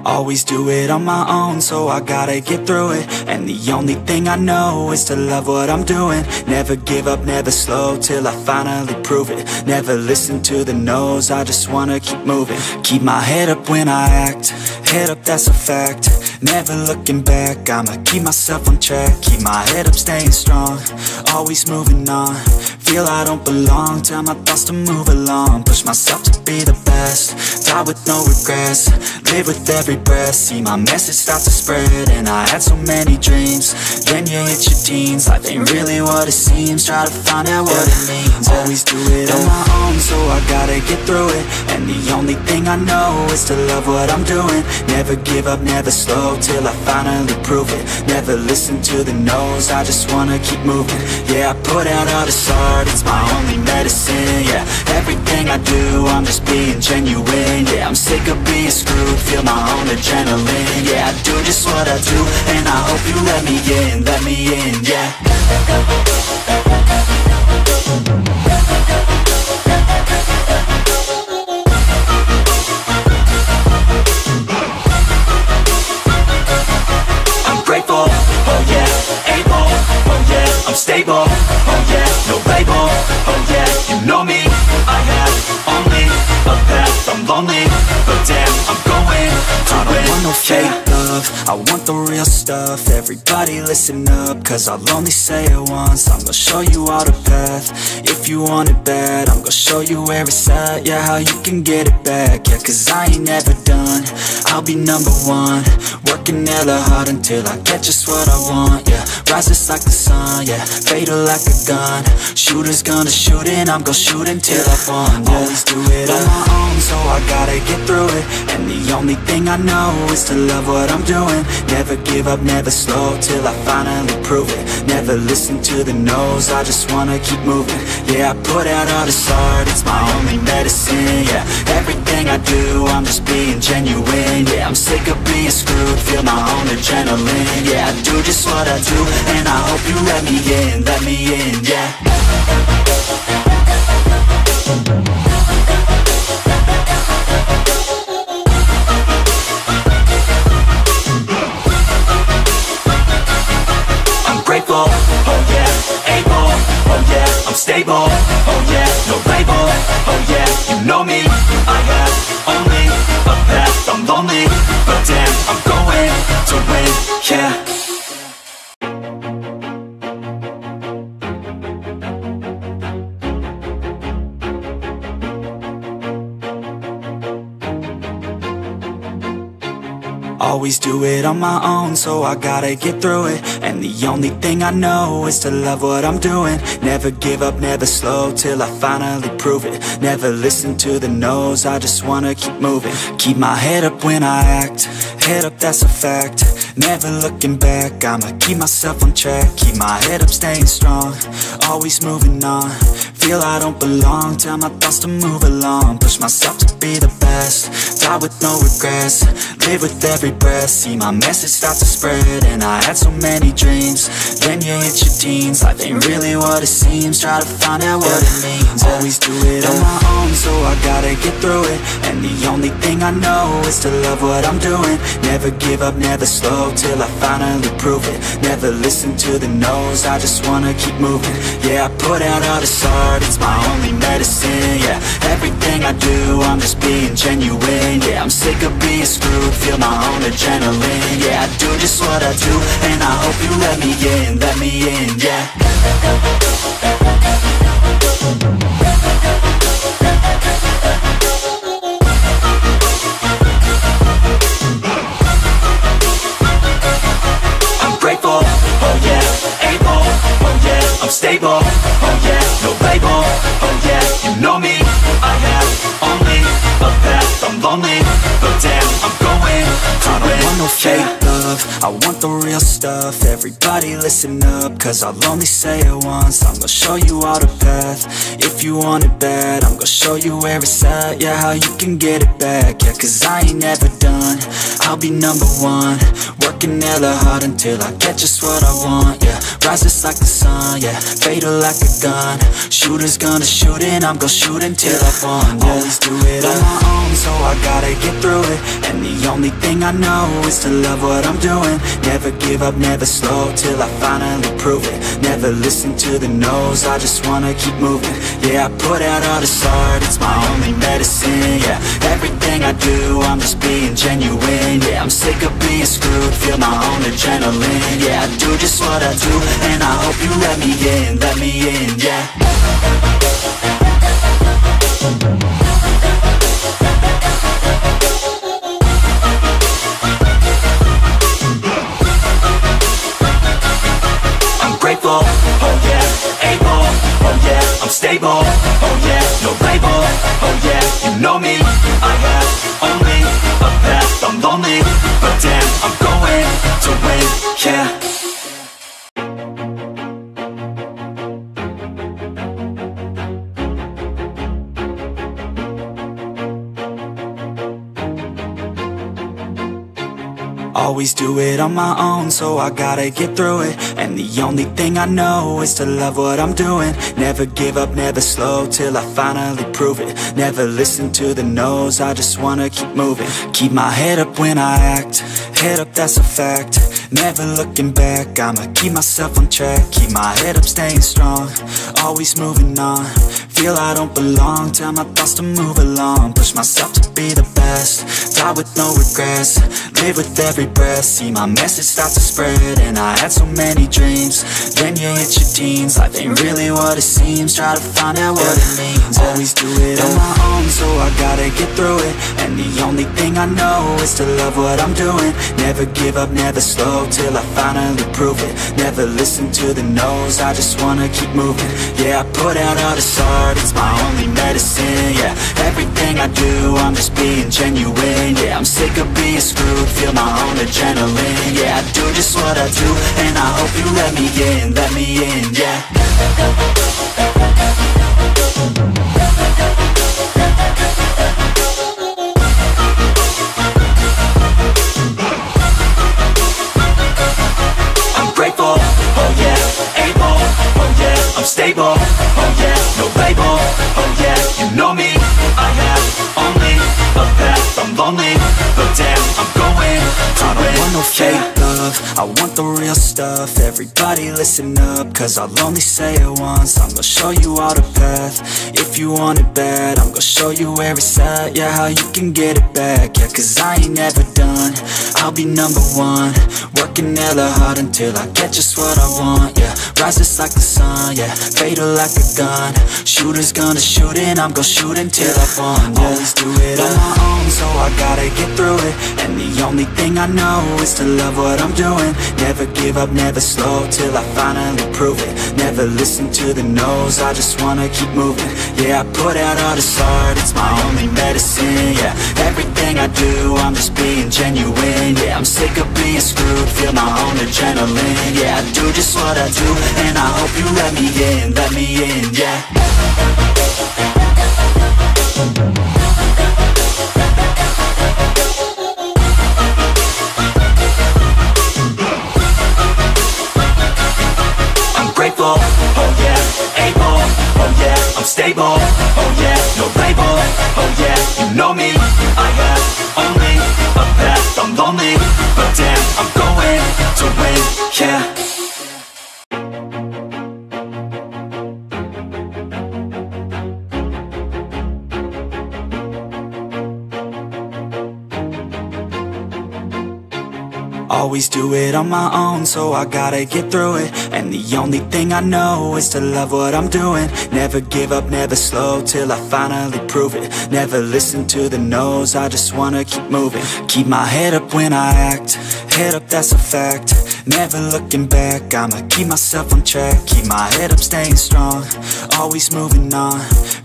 Always do it on my own, so I gotta get through it. And the only thing I know is to love what I'm doing. Never give up, never slow, till I finally prove it. Never listen to the no's, I just wanna keep moving. Keep my head up when I act, head up, that's a fact. Never looking back, I'ma keep myself on track. Keep my head up, staying strong, always moving on. Feel I don't belong, tell my thoughts to move along. Push myself to be the best, die with no regrets. Live with every breath, see my message start to spread. And I had so many dreams, then you hit your teens. Life ain't really what it seems, try to find out what it means. Always do it on my own, so I gotta get through it. And the only thing I know is to love what I'm doing. Never give up, never slow, till I finally prove it. Never listen to the no's, I just wanna keep moving. Yeah, I put out all this art, it's my only medicine. Yeah, everything I do, I'm just being genuine. Yeah, I'm sick of being screwed, feel my own adrenaline. Yeah, I do just what I do, and I hope you let me in, yeah. I'm grateful, oh yeah, able, oh yeah, I'm stable, oh yeah, no label, oh yeah, you know me, I have only a path, I'm lonely, but damn, I'm going to win. I don't want no fake love, I want the real stuff. Everybody listen up, cause I'll only say it once. I'm gonna show you all the path. If you want it bad, I'm gonna show you where it's at. Yeah, how you can get it back. Yeah, cause I ain't never done, I'll be number one. Working hella hard until I get just what I want. Yeah, rises like the sun, yeah, fatal like a gun. Shooter's gonna shoot and I'm gonna shoot until I won. Yeah. Always do it on my own, so I gotta get through it. And the only thing I know is to love what I'm doing. Never give up, never slow, till I finally prove it. Never listen to the no's, I just wanna keep moving. Yeah, I put out all this art, it's my only medicine. Yeah, everything I do, I'm just being genuine. Yeah, I'm sick of being screwed, feel my own adrenaline. Yeah, I do just what I do, and I hope you let me in, yeah. Grateful, oh yeah, able, oh yeah, I'm stable, oh yeah, no label, oh yeah, you know me, I have only a path, I'm lonely, but damn, I'm going to win, yeah. Always do it on my own, so I gotta get through it. And the only thing I know is to love what I'm doing. Never give up, never slow, till I finally prove it. Never listen to the no's, I just wanna keep moving. Keep my head up when I act, head up, that's a fact. Never looking back, I'ma keep myself on track. Keep my head up, staying strong, always moving on. Feel I don't belong, tell my thoughts to move along. Push myself to be the best, die with no regrets, live with every breath. See my message start to spread, and I had so many dreams. Then you hit your teens, life ain't really what it seems. Try to find out what it means. Always do it on my own, so I gotta get through it. And the only thing I know is to love what I'm doing. Never give up, never slow, till I finally prove it. Never listen to the no's, I just wanna keep moving. Yeah, I put out all this art, it's my only medicine. Yeah, everything I do, I'm just being genuine. Yeah, I'm sick of being screwed, feel my own adrenaline. Yeah, I do just what I do, and I hope you let me in, yeah. I'm grateful, oh yeah, able, oh yeah, I'm stable, oh yeah, no label, oh yeah, you know me, I have only a path, I'm lonely, but damn, I'm going to win. I don't want no fake love, I want the real stuff. Everybody listen up, cause I'll only say it once. I'm gonna show you all the path, if you want it bad. I'm gonna show you where it's at, yeah, how you can get it back. Yeah, cause I ain't never done, I'll be number one. Working hella hard until I get just what I want, yeah. Rises like the sun, yeah, fatal like a gun. Shooter's gonna shoot and I'm gonna shoot until I won, yeah. Always do it on my own, so I gotta get through it. And the only thing I know is to love what I'm doing. Never give up, never slow, till I finally prove it. Never listen to the no's, I just wanna keep moving. Yeah, I put out all this art, it's my only medicine. Yeah, everything I do, I'm just being genuine. Yeah, I'm sick of being screwed, feel my own adrenaline. Yeah, I do just what I do, and I hope you let me in, yeah. Grateful, oh yeah, able, oh yeah, I'm stable, oh yeah, no label, oh yeah, you know me, I have only a path, I'm lonely, but damn, I'm going to win, yeah. Always do it on my own, so I gotta get through it. And the only thing I know is to love what I'm doing. Never give up, never slow, till I finally prove it. Never listen to the no's, I just wanna keep moving. Keep my head up when I act, head up, that's a fact. Never looking back, I'ma keep myself on track. Keep my head up, staying strong, always moving on. Feel I don't belong, tell my thoughts to move along. Push myself to be the best, die with no regrets, live with every breath. See my message start to spread, and I had so many dreams. Then you hit your teens, life ain't really what it seems. Try to find out what it means. Always do it on my own, so I gotta get through it. And the only thing I know is to love what I'm doing. Never give up, never slow, till I finally prove it. Never listen to the no's, I just wanna keep moving. Yeah, I put out all this art, it's my only medicine. Yeah, everything I do, I'm just being genuine. Yeah, I'm sick of being screwed, feel my own adrenaline. Yeah, I do just what I do, and I hope you let me in, yeah. I'm grateful, oh yeah, able, oh yeah, I'm stable, oh yeah, no label, oh yeah, you know me, I have only a path, I'm lonely, but damn, I'm going to win. I don't want no fake love, I want the real stuff. Everybody listen up, cause I'll only say it once. I'm gonna show you all the path, if you want it bad. I'm gonna show you where it's at, yeah, how you can get it back. Yeah, cause I ain't never done, I'll be number one. Working hella hard until I get just what I want, yeah. Rises like the sun, yeah, fatal like a gun. Shooter's gonna shoot and I'm gonna shoot until I won, yeah. Always do it on my own, so I gotta get through it. And the only thing I know is to love what I'm doing. Never give up, never slow, till I finally prove it. Never listen to the no's, I just wanna keep moving. Yeah, I put out all this art, it's my only medicine. Yeah, everything I do, I'm just being genuine. Yeah, I'm sick of being screwed, feel my own adrenaline. Yeah, I do just what I do, and I hope you let me in, yeah. stable, oh yeah, no label, oh yeah, you know me. I have only a path, I'm lonely, but damn, I'm going to win, yeah. Always do it on my own, so I gotta get through it. And the only thing I know is to love what I'm doing. Never give up, never slow, till I finally prove it. Never listen to the no's, I just wanna keep moving. Keep my head up when I act, head up, that's a fact. Never looking back, I'ma keep myself on track. Keep my head up, staying strong, always moving on.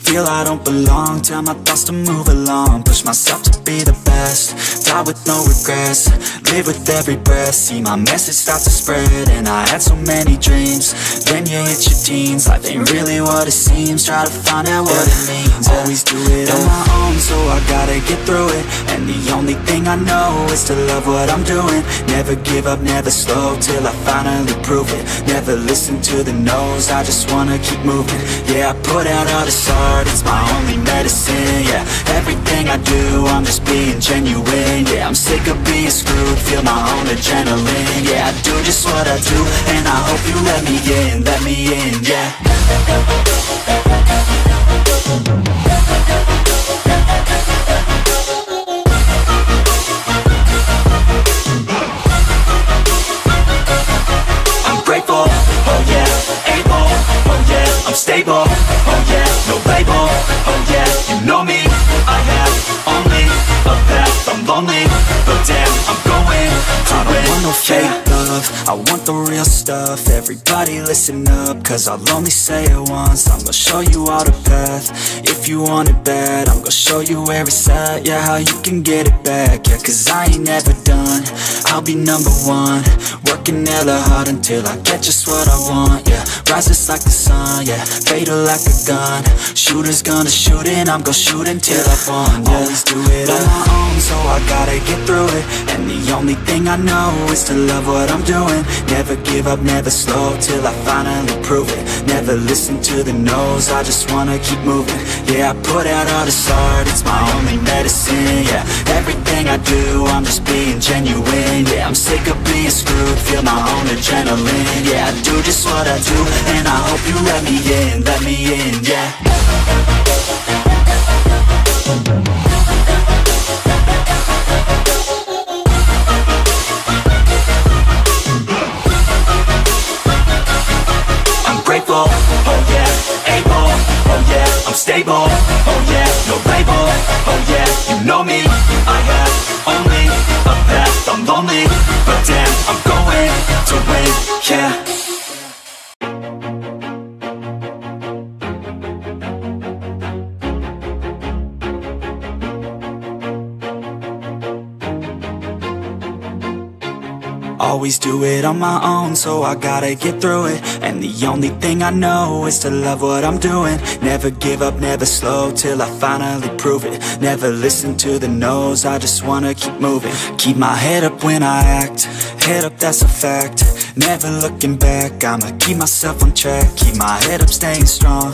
Feel I don't belong, tell my thoughts to move along. Push myself to be the best, die with no regrets. Live with every breath, see my message start to spread. And I had so many dreams, then you hit your teens. Life ain't really what it seems, try to find out what it means. Always do it on my own, so I gotta get through it. And the only thing I know is to love what I'm doing. Never give up, never slow, till I finally prove it. Never listen to the no's, I just wanna keep moving. Yeah, I put out all this art, it's my only medicine. Yeah, everything I do, I'm just being genuine. Yeah, I'm sick of being screwed, feel my own adrenaline. Yeah, I do just what I do, and I hope you let me in, yeah. I'm grateful, oh yeah, able, oh yeah, I'm stable, oh yeah, no label, oh yeah, you know me. I have only a path, I'm lonely, but damn, I'm going to win. I don't want no fake love, I want the real stuff. Everybody listen up, cause I'll only say it once. I'm gonna show you all the path, if you want it bad. I'm gonna show you where it's at, yeah, how you can get it back. Yeah, cause I ain't never done, I'll be number one. Working hella hard until I get just what I want, yeah. Rises like the sun, yeah, fatal like a gun. Shooter's gonna shoot and I'm gonna shoot until I won, yeah. Always do it on my own, so I gotta get through it. And the only thing I know is to love what I'm doing. Never give up, never slow, till I finally prove it. Never listen to the no's, I just wanna keep moving. Yeah, I put out all this art, it's my only medicine. Yeah, everything I do, I'm just being genuine. Yeah, I'm sick of being screwed, feel my own adrenaline. Yeah, I do just what I do, and I hope you let me in, yeah. Oh yeah, able, oh yeah, I'm stable, oh yeah, no label, oh yeah, you know me. I have only a path, I'm lonely, but damn, I'm going to win, yeah. Always do it on my own, so I gotta get through it. And the only thing I know is to love what I'm doing. Never give up, never slow, till I finally prove it. Never listen to the no's, I just wanna keep moving. Keep my head up when I act, head up, that's a fact. Never looking back, I'ma keep myself on track. Keep my head up, staying strong,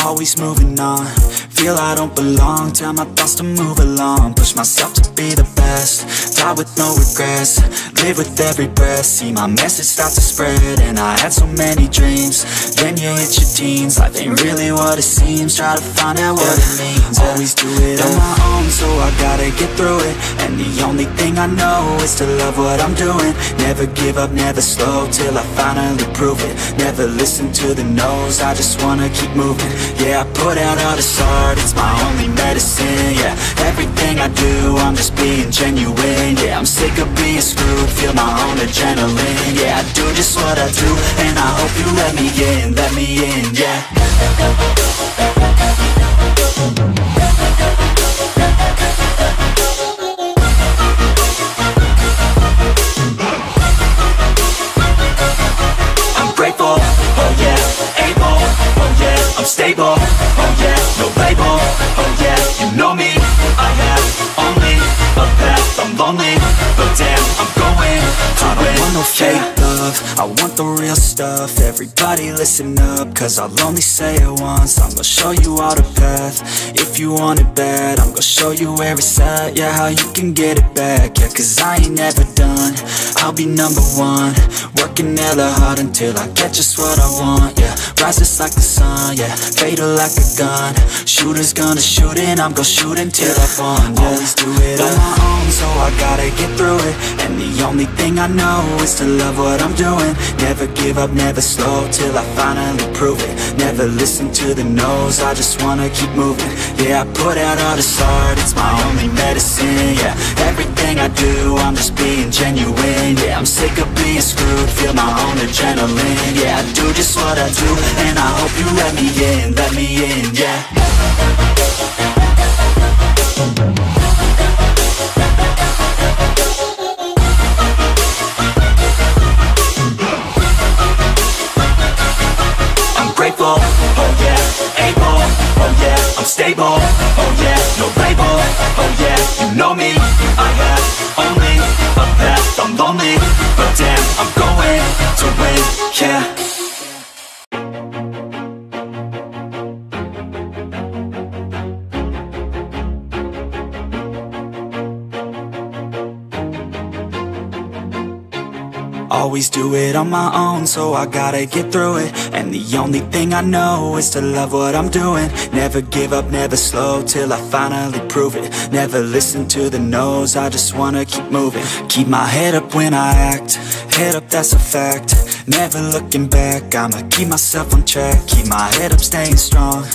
always moving on. Feel I don't belong, tell my thoughts to move along. Push myself to be the best, die with no regrets. Live with every breath, see my message start to spread. And I had so many dreams, then you hit your teens. Life ain't really what it seems, try to find out what it means. Always do it on my own, so I gotta get through it. And the only thing I know is to love what I'm doing. Never give up, never slow, till I finally prove it. Never listen to the no's, I just wanna keep moving. Yeah, I put out all this art, it's my only medicine. Yeah, everything I do, I'm just being genuine. Yeah, I'm sick of being screwed, feel my own adrenaline. Yeah, I do just what I do, and I hope you let me in, yeah. I'm grateful, oh yeah, able, oh yeah, I'm stable, oh yeah, no label, oh yeah, you know me. I have only a path, I'm lonely, but damn, I'm going to win. I don't want no fake love, love, I want the real stuff. Everybody listen up, cause I'll only say it once. I'm gonna show you all the path. If you want it bad, I'm gonna show you where it's at. Yeah, how you can get it back. Yeah, cause I ain't never done, I'll be number one. Working hella hard until I get just what I want. Yeah, rise just like the sun. Yeah, fatal like a gun. Shooters gonna shoot and I'm gonna shoot until I won. Yeah, always do it on my own, so I gotta get through it. And the only thing I know is to love what I'm doing. Never give up, never slow, till I finally prove it. Never listen to the no's, I just wanna keep moving. Yeah, I put out all this art, it's my only medicine. Yeah, everything I do, I'm just being genuine. Yeah, I'm sick of being screwed, feel my own adrenaline. Yeah, I do just what I do, and I hope you let me in, yeah. Grateful, oh yeah, able, oh yeah, I'm stable, oh yeah, no label, oh yeah, you know me, I have only a path, I'm lonely, but damn, I'm going to win, yeah. Always do it on my own, so I gotta get through it. And the only thing I know is to love what I'm doing. Never give up, never slow, till I finally prove it. Never listen to the no's, I just wanna keep moving. Keep my head up when I act, head up, that's a fact. Never looking back, I'ma keep myself on track. Keep my head up, staying strong,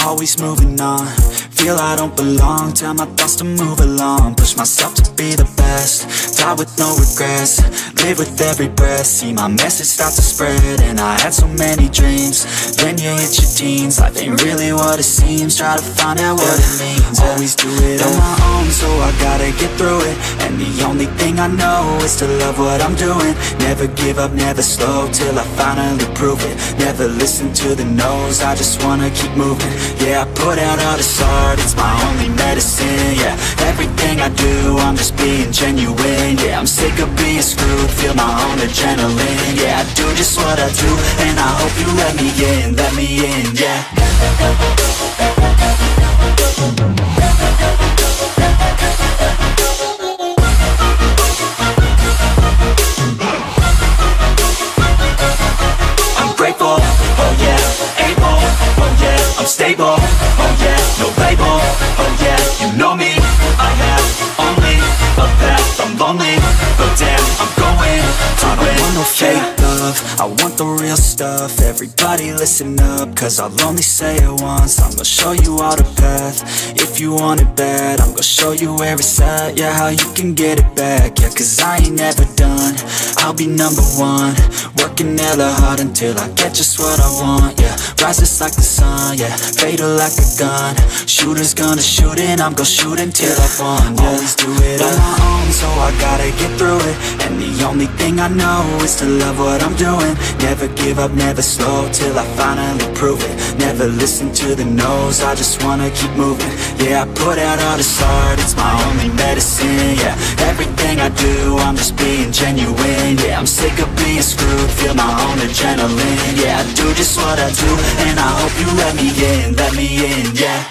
always moving on. Feel I don't belong, tell my thoughts to move along. Push myself to be the best, die with no regrets. Live with every breath, see my message start to spread. And I had so many dreams, then you hit your teens. Life ain't really what it seems, try to find out what it means. Always do it on my own, so I gotta get through it. And the only thing I know is to love what I'm doing. Never give up, never slow, till I finally prove it. Never listen to the no's, I just wanna keep moving. Yeah, I put out all this art, it's my only medicine. Yeah, everything I do, I'm just being genuine. Yeah, I'm sick of being screwed, feel my own adrenaline. Yeah, I do just what I do, and I hope you let me in, yeah. I'm grateful, oh yeah, able, oh yeah, I'm stable, oh yeah, no label, oh yeah, you know me, I have only a path, I'm lonely, but damn, I'm going to win. I don't want no fake love, I want the real stuff. Everybody listen up, cause I'll only say it once. I'm gonna show you all the path. If you want it bad, I'm gonna show you where it's at. Yeah, how you can get it back. Yeah, cause I ain't never done, I'll be number one. Working hella hard until I get just what I want. Yeah, rise just like the sun. Yeah, fatal like a gun. Shooters gonna shoot and I'm gonna shoot until I won. Yeah, always do it on my own, so I gotta get through it. And the only thing I know is to love what I'm doing. Never give up, never slow, till I finally prove it. Never listen to the no's, I just wanna keep moving. Yeah, I put out all this art, it's my only medicine. Yeah, everything I do, I'm just being genuine. Yeah, I'm sick of being screwed, feel my own adrenaline. Yeah, I do just what I do, and I hope you let me in, yeah.